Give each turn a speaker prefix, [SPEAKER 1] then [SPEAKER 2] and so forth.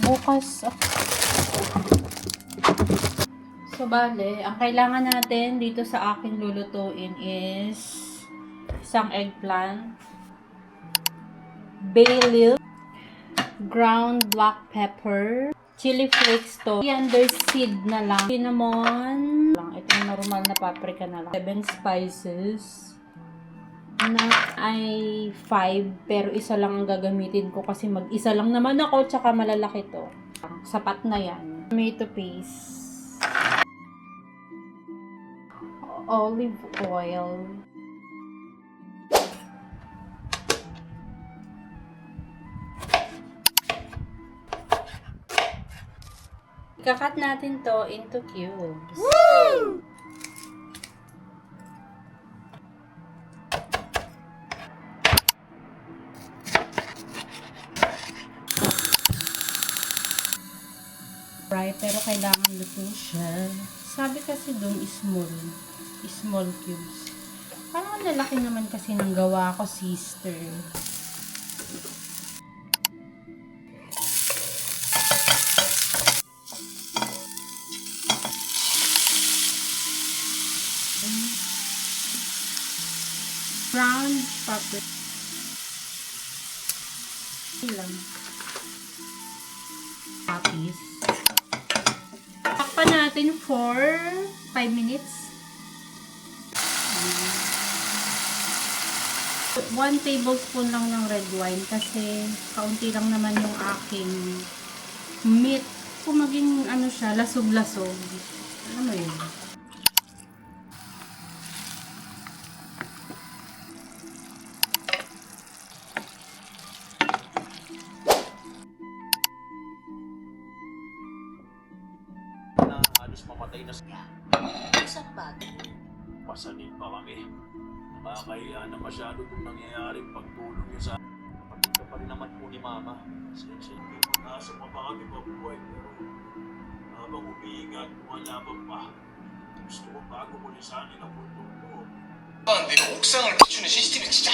[SPEAKER 1] Bukas. So, bale, ang kailangan natin dito sa akin lulutuin is isang eggplant, bay leaf, ground black pepper, chili flakes to, under seed na lang, cinnamon, ito yung normal na paprika na lang, 7 spices, na ay 5, pero isa lang ang gagamitin ko kasi mag-isa lang naman ako, tsaka malalaki to. Sapat na yan. Tomato paste. Olive oil. Ikakat natin to into cubes. Woo! Right, pero kailangan luto siya. Sabi kasi doon small cubes. Parang lalaki naman kasi ng gawa ko, sister. Brown pepper. Ilang. Tapis. Takpan natin for 5 minutes. 1 tablespoon lang ng red wine kasi kaunti lang naman yung aking meat. Kung maging ano siya, lasog-lasog. Ano yun?
[SPEAKER 2] Halos mamatay na siya.
[SPEAKER 3] Isang bagay.
[SPEAKER 2] Pasanin pa kami. Nakakahiya na masyado kung nangyayaring pagtulong niyo sa kapatid ka pa rin naman po ni Mama. Sensya hindi pag-asa pa ba kami mabuhay pero habang umiingat lumalaban pa. Gusto ko bago muli sanin ang mundo ko.
[SPEAKER 4] 사람들이 옥상을 비추는 CCTV 진짜